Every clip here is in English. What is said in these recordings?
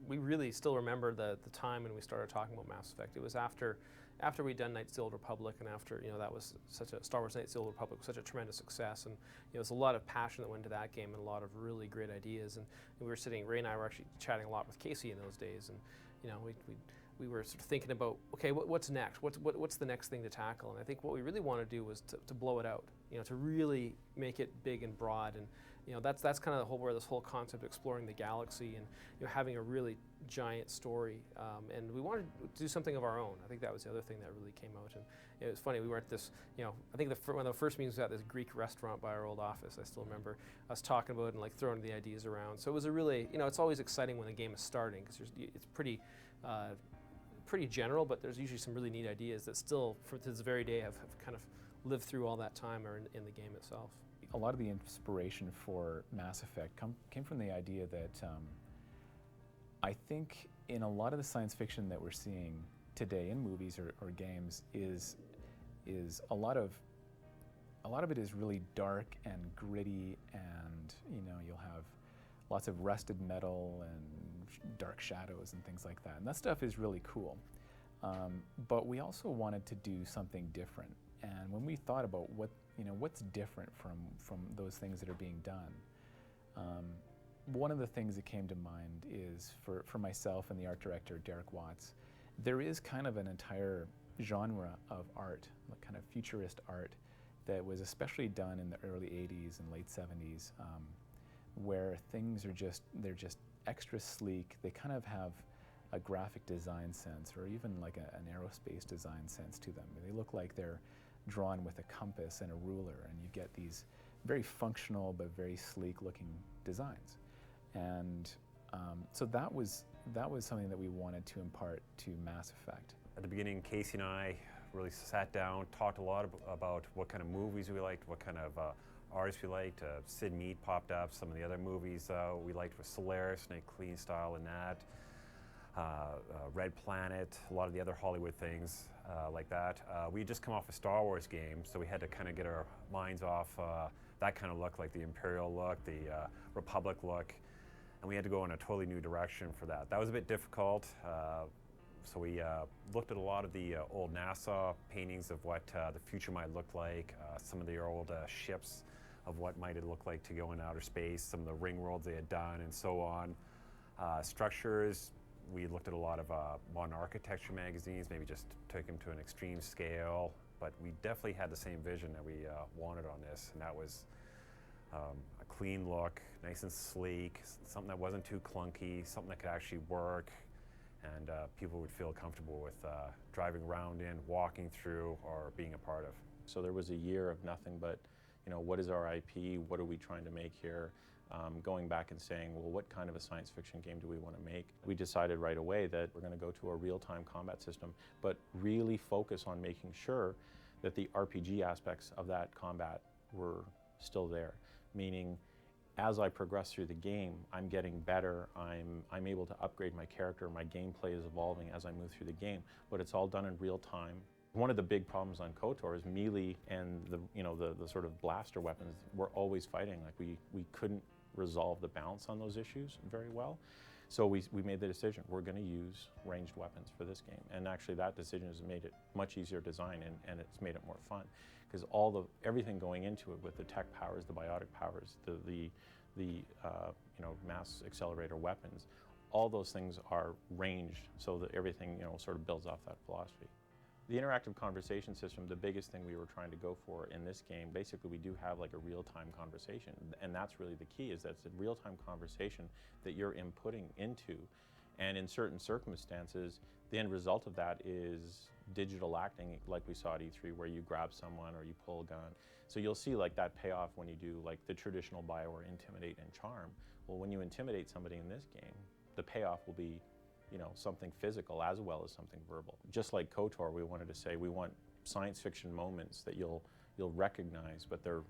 we really still remember the time when we started talking about Mass Effect. It was after we'd done Knights of the Old Republic, and after, you know, that was such a Star Wars Knights of the Old Republic was such a tremendous success, and you know, there's a lot of passion that went into that game and a lot of really great ideas. And we were sitting, Ray and I were actually chatting a lot with Casey in those days, and you know, we were sort of thinking about, okay, what's next? What's the next thing to tackle? And I think what we really want to do was to blow it out, you know, to really make it big and broad. And you know, that's kind of where this whole concept of exploring the galaxy and, you know, having a really giant story. And we wanted to do something of our own. I think that was the other thing that really came out. And it was funny, we were at this, you know, I think one of the first meetings was at this Greek restaurant by our old office. I still remember us talking about it and like throwing the ideas around. So it was a really, you know, it's always exciting when a game is starting, because it's pretty general, but there's usually some really neat ideas that still, to this very day, have kind of lived through all that time or in the game itself. A lot of the inspiration for Mass Effect came from the idea that I think in a lot of the science fiction that we're seeing today in movies or games is a lot of it is really dark and gritty, and you know, you'll have lots of rusted metal and dark shadows and things like that. And that stuff is really cool. But we also wanted to do something different. And when we thought about what's different from those things that are being done, one of the things that came to mind is for myself and the art director, Derek Watts, there is kind of an entire genre of art, like kind of futurist art, that was especially done in the early 80s and late 70s, where things are they're just extra sleek. They kind of have a graphic design sense, or even like an aerospace design sense to them. They look like they're drawn with a compass and a ruler, and you get these very functional but very sleek looking designs. And so that was something that we wanted to impart to Mass Effect. At the beginning, Casey and I really sat down, talked a lot about what kind of movies we liked, what kind of artists we liked. Sid Mead popped up. Some of the other movies we liked was Solaris, Nick Clean Style and that. Red Planet, a lot of the other Hollywood things like that. We had just come off a Star Wars game, so we had to kind of get our minds off that kind of look, like the Imperial look, the Republic look, and we had to go in a totally new direction for that. That was a bit difficult. So we looked at a lot of the old NASA paintings of what the future might look like, some of the old ships of what might it look like to go in outer space, some of the ring worlds they had done, and so on. Structures, we looked at a lot of modern architecture magazines, maybe just took them to an extreme scale, but we definitely had the same vision that we wanted on this, and that was a clean look, nice and sleek, something that wasn't too clunky, something that could actually work, and people would feel comfortable with driving around in, walking through, or being a part of. So there was a year of nothing but, you know, what is our IP, what are we trying to make here? Going back and saying, well, what kind of a science fiction game do we want to make? We decided right away that we're going to go to a real-time combat system, but really focus on making sure that the RPG aspects of that combat were still there. Meaning, as I progress through the game, I'm getting better, I'm able to upgrade my character, my gameplay is evolving as I move through the game, but it's all done in real time. One of the big problems on KOTOR is melee and the sort of blaster weapons were always fighting. Like we couldn't resolve the balance on those issues very well. So we made the decision, we're going to use ranged weapons for this game. And actually that decision has made it much easier to design, and it's made it more fun. Because everything going into it with the tech powers, the biotic powers, the mass accelerator weapons, all those things are ranged so that everything sort of builds off that philosophy. The interactive conversation system, the biggest thing we were trying to go for in this game, basically we do have like a real-time conversation, and that's really the key, is that it's a real-time conversation that you're inputting into, and in certain circumstances, the end result of that is digital acting, like we saw at E3, where you grab someone or you pull a gun. So you'll see like that payoff when you do like the traditional Bioware intimidate and charm. Well, when you intimidate somebody in this game, the payoff will be something physical as well as something verbal. Just like KOTOR, we wanted to say we want science fiction moments that you'll recognize, but they're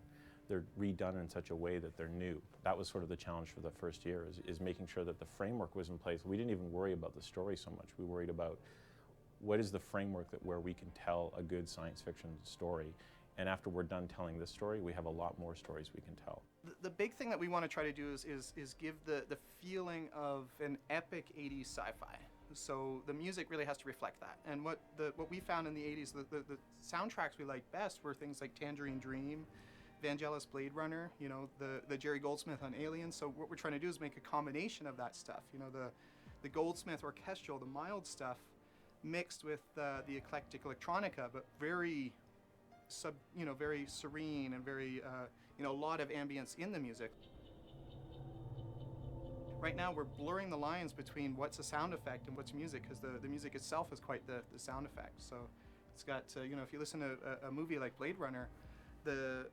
redone in such a way that they're new. That was sort of the challenge for the first year, is making sure that the framework was in place. We didn't even worry about the story so much. We worried about what is the framework where we can tell a good science fiction story And after we're done telling this story, we have a lot more stories we can tell. The big thing that we want to try to do is give the feeling of an epic 80s sci-fi. So the music really has to reflect that. And what we found in the 80s, the soundtracks we liked best were things like Tangerine Dream, Vangelis Blade Runner, you know, the Jerry Goldsmith on Alien. So what we're trying to do is make a combination of that stuff. You know, the Goldsmith orchestral, the mild stuff, mixed with the eclectic electronica, but very very serene and very, a lot of ambience in the music. Right now we're blurring the lines between what's a sound effect and what's music, because the music itself is quite the sound effect. So it's got, if you listen to a movie like Blade Runner, the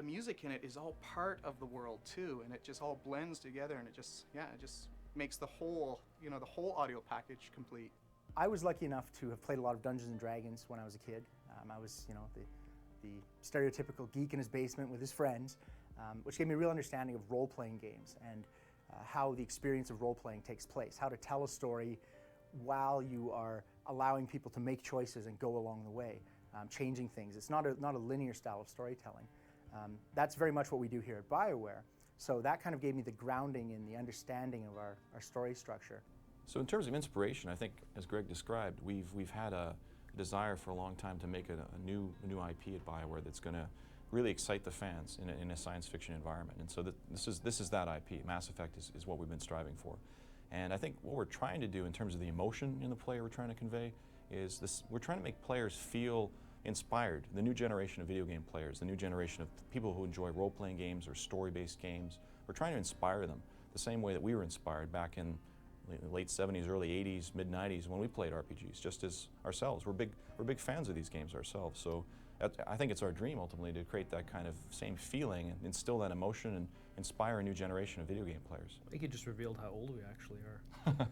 music in it is all part of the world too, and it just all blends together, and it just makes the whole, the whole audio package complete. I was lucky enough to have played a lot of Dungeons and Dragons when I was a kid. I was, the stereotypical geek in his basement with his friends, which gave me a real understanding of role-playing games and how the experience of role-playing takes place, how to tell a story while you are allowing people to make choices and go along the way, changing things. It's not a linear style of storytelling. That's very much what we do here at BioWare. So that kind of gave me the grounding in the understanding of our story structure. So in terms of inspiration, I think, as Greg described, we've had a desire for a long time to make a new IP at BioWare that's going to really excite the fans in a science fiction environment. And so this is that IP. Mass Effect is what we've been striving for. And I think what we're trying to do in terms of the emotion in the player we're trying to convey is we're trying to make players feel inspired. The new generation of video game players, the new generation of people who enjoy role-playing games or story-based games, we're trying to inspire them the same way that we were inspired back in the late 70s, early 80s, mid 90s when we played RPGs, just as ourselves. We're big fans of these games ourselves. So I think it's our dream ultimately to create that kind of same feeling and instill that emotion and inspire a new generation of video game players. I think you just revealed how old we actually are.